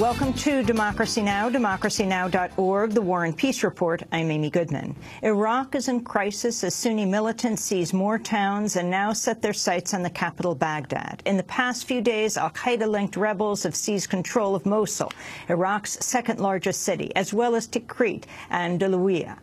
Welcome to Democracy Now!, democracynow.org, the War and Peace Report. I'm Amy Goodman. Iraq is in crisis as Sunni militants seize more towns and now set their sights on the capital, Baghdad. In the past few days, al-Qaeda-linked rebels have seized control of Mosul, Iraq's second-largest city, as well as Tikrit and Daluia.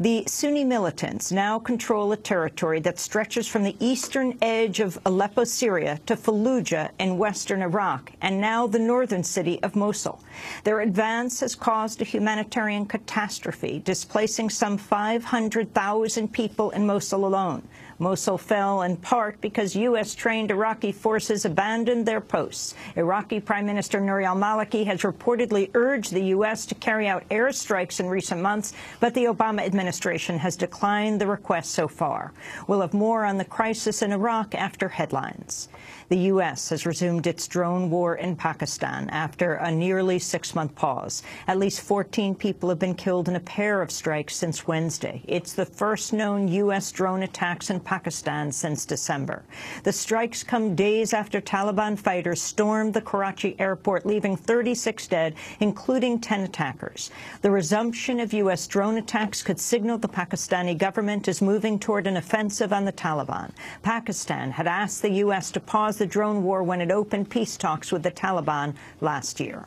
The Sunni militants now control a territory that stretches from the eastern edge of Aleppo, Syria, to Fallujah in western Iraq, and now the northern city of Mosul. Their advance has caused a humanitarian catastrophe, displacing some 500,000 people in Mosul alone. Mosul fell in part because U.S.-trained Iraqi forces abandoned their posts. Iraqi Prime Minister Nouri al-Maliki has reportedly urged the U.S. to carry out airstrikes in recent months, but the Obama administration has declined the request so far. We'll have more on the crisis in Iraq after headlines. The U.S. has resumed its drone war in Pakistan after a nearly 6-month pause. At least 14 people have been killed in a pair of strikes since Wednesday. It's the first known U.S. drone attacks in Pakistan since December. The strikes come days after Taliban fighters stormed the Karachi airport, leaving 36 dead, including 10 attackers. The resumption of U.S. drone attacks could signal the Pakistani government is moving toward an offensive on the Taliban. Pakistan had asked the U.S. to pause the drone war when it opened peace talks with the Taliban last year.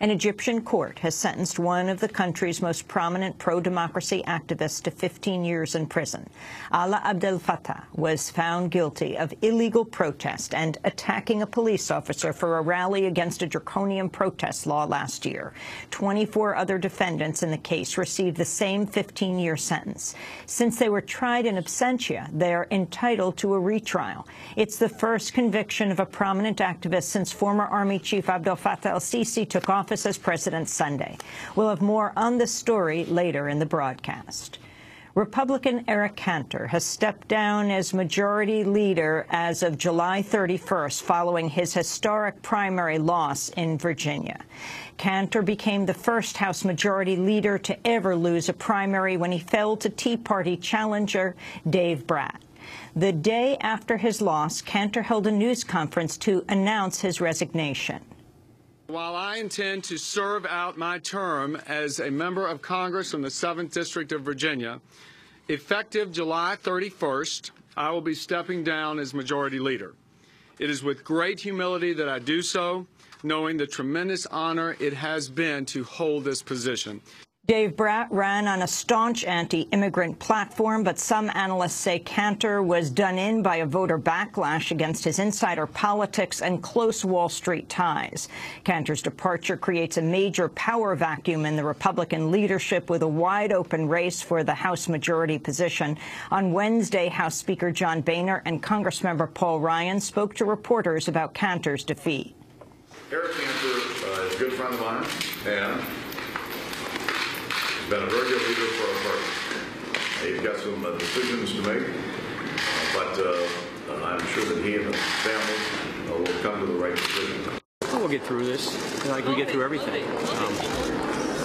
An Egyptian court has sentenced one of the country's most prominent pro-democracy activists to 15 years in prison. Alaa Abdel Fattah was found guilty of illegal protest and attacking a police officer for a rally against a draconian protest law last year. 24 other defendants in the case received the same 15-year sentence. Since they were tried in absentia, they are entitled to a retrial. It's the first conviction of a prominent activist since former Army Chief Abdel Fattah el-Sisi took office as president Sunday. We'll have more on this story later in the broadcast. Republican Eric Cantor has stepped down as majority leader as of July 31st, following his historic primary loss in Virginia. Cantor became the first House Majority Leader to ever lose a primary when he fell to Tea Party challenger Dave Brat. The day after his loss, Cantor held a news conference to announce his resignation. While I intend to serve out my term as a member of Congress from the 7th District of Virginia, effective July 31st, I will be stepping down as Majority Leader. It is with great humility that I do so, knowing the tremendous honor it has been to hold this position. Dave Brat ran on a staunch anti-immigrant platform, but some analysts say Cantor was done in by a voter backlash against his insider politics and close Wall Street ties. Cantor's departure creates a major power vacuum in the Republican leadership, with a wide-open race for the House majority position. On Wednesday, House Speaker John Boehner and Congressmember Paul Ryan spoke to reporters about Cantor's defeat. Eric Cantor is a good friend of mine, and been a very good leader for our party. He's got some decisions to make, but I'm sure that he and the family will come to the right decision. We'll get through this, like we get through everything.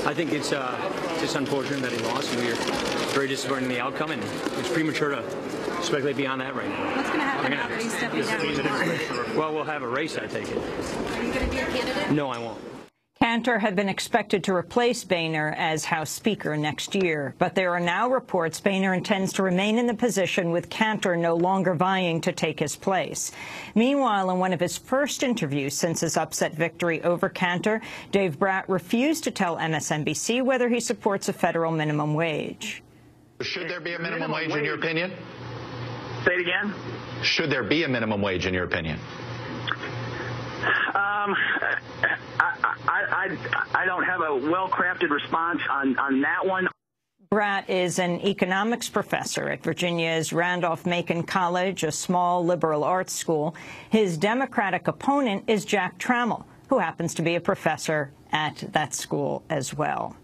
I think it's just unfortunate that he lost, and we are very disappointed in the outcome, and it's premature to speculate beyond that right now. What's going to happen now that he's stepping down? Well, we'll have a race, I take it. Are you going to be a candidate? No, I won't. Cantor had been expected to replace Boehner as House Speaker next year, but there are now reports Boehner intends to remain in the position, with Cantor no longer vying to take his place. Meanwhile, in one of his first interviews since his upset victory over Cantor, Dave Brat refused to tell MSNBC whether he supports a federal minimum wage. Should there be a minimum wage in your opinion? Say it again? Should there be a minimum wage in your opinion? I don't have a well-crafted response on that one. Brat is an economics professor at Virginia's Randolph-Macon College, a small liberal arts school. His Democratic opponent is Jack Trammell, who happens to be a professor at that school as well.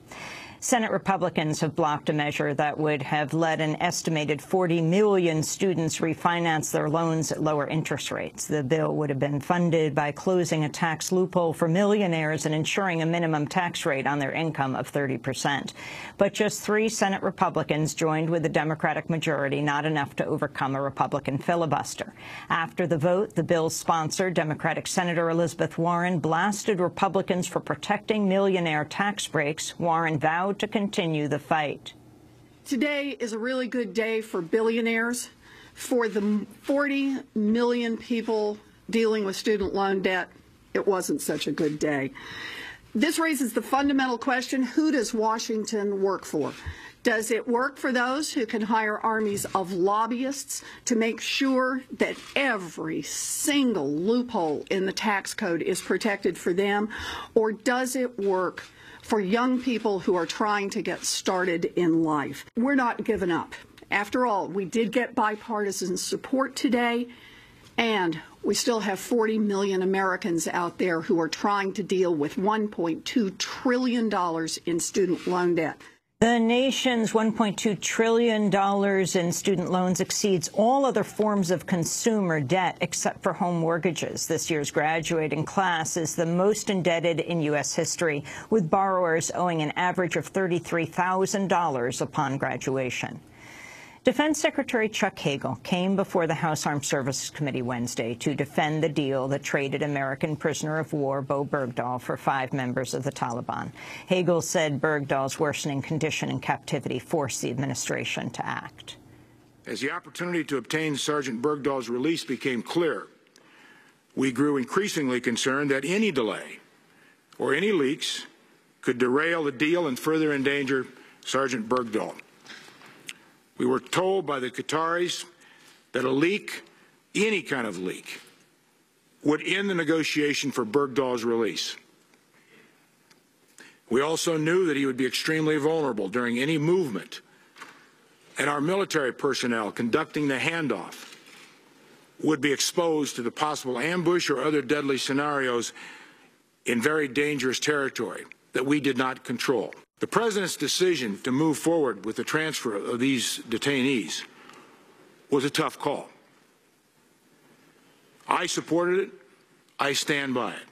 Senate Republicans have blocked a measure that would have let an estimated 40 million students refinance their loans at lower interest rates. The bill would have been funded by closing a tax loophole for millionaires and ensuring a minimum tax rate on their income of 30%. But just 3 Senate Republicans joined with the Democratic majority, not enough to overcome a Republican filibuster. After the vote, the bill's sponsor, Democratic Senator Elizabeth Warren, blasted Republicans for protecting millionaire tax breaks. Warren vowed to continue the fight. Today is a really good day for billionaires. For the 40 million people dealing with student loan debt, it wasn't such a good day. This raises the fundamental question, who does Washington work for? Does it work for those who can hire armies of lobbyists to make sure that every single loophole in the tax code is protected for them? Or does it work for young people who are trying to get started in life? We're not giving up. After all, we did get bipartisan support today, and we still have 40 million Americans out there who are trying to deal with $1.2 trillion in student loan debt. The nation's $1.2 trillion in student loans exceeds all other forms of consumer debt except for home mortgages. This year's graduating class is the most indebted in U.S. history, with borrowers owing an average of $33,000 upon graduation. Defense Secretary Chuck Hagel came before the House Armed Services Committee Wednesday to defend the deal that traded American prisoner of war Bowe Bergdahl for 5 members of the Taliban. Hagel said Bergdahl's worsening condition in captivity forced the administration to act. As the opportunity to obtain Sergeant Bergdahl's release became clear, we grew increasingly concerned that any delay or any leaks could derail the deal and further endanger Sergeant Bergdahl. We were told by the Qataris that a leak, any kind of leak, would end the negotiation for Bergdahl's release. We also knew that he would be extremely vulnerable during any movement, and our military personnel conducting the handoff would be exposed to the possible ambush or other deadly scenarios in very dangerous territory that we did not control. The President's decision to move forward with the transfer of these detainees was a tough call. I supported it. I stand by it.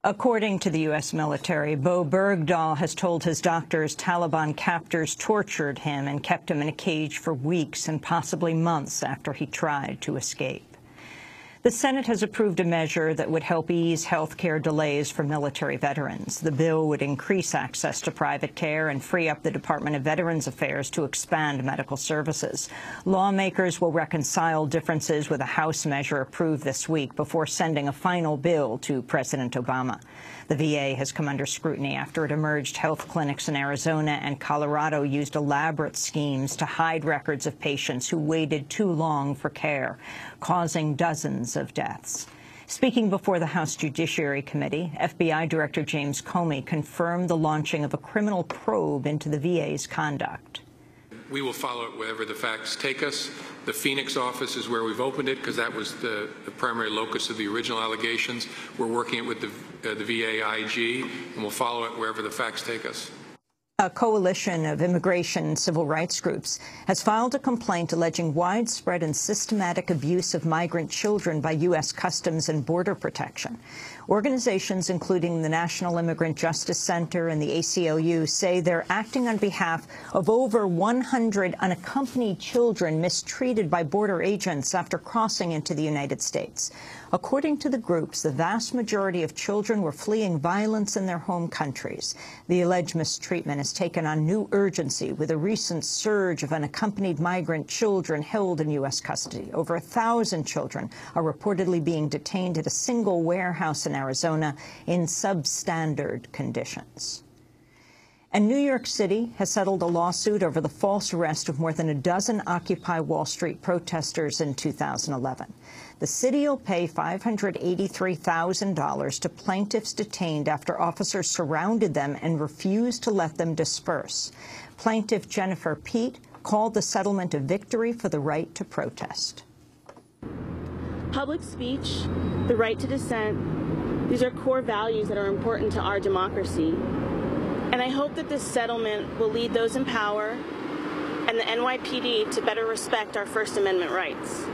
According to the U.S. military, Bowe Bergdahl has told his doctors Taliban captors tortured him and kept him in a cage for weeks and possibly months after he tried to escape. The Senate has approved a measure that would help ease health care delays for military veterans. The bill would increase access to private care and free up the Department of Veterans Affairs to expand medical services. Lawmakers will reconcile differences with a House measure approved this week before sending a final bill to President Obama. The VA has come under scrutiny after it emerged health clinics in Arizona and Colorado used elaborate schemes to hide records of patients who waited too long for care, causing dozens of deaths. Speaking before the House Judiciary Committee, FBI Director James Comey confirmed the launching of a criminal probe into the VA's conduct. We will follow it wherever the facts take us. The Phoenix office is where we've opened it because that was the primary locus of the original allegations. We're working it with the VA IG, and we'll follow it wherever the facts take us. A coalition of immigration and civil rights groups has filed a complaint alleging widespread and systematic abuse of migrant children by U.S. Customs and Border Protection. Organizations including the National Immigrant Justice Center and the ACLU say they're acting on behalf of over 100 unaccompanied children mistreated by border agents after crossing into the United States. According to the groups, the vast majority of children were fleeing violence in their home countries. The alleged mistreatment has taken on new urgency with a recent surge of unaccompanied migrant children held in U.S. custody. Over 1,000 children are reportedly being detained at a single warehouse in Arizona in substandard conditions. And New York City has settled a lawsuit over the false arrest of more than a dozen Occupy Wall Street protesters in 2011. The city will pay $583,000 to plaintiffs detained after officers surrounded them and refused to let them disperse. Plaintiff Jennifer Pete called the settlement a victory for the right to protest. Public speech, the right to dissent, these are core values that are important to our democracy. And I hope that this settlement will lead those in power and the NYPD to better respect our First Amendment rights.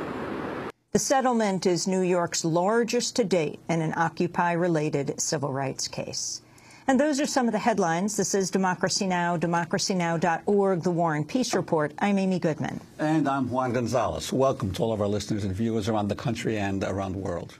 The settlement is New York's largest to date in an Occupy-related civil rights case. And those are some of the headlines. This is Democracy Now!, democracynow.org, The War and Peace Report. I'm Amy Goodman. And I'm Juan Gonzalez. Welcome to all of our listeners and viewers around the country and around the world.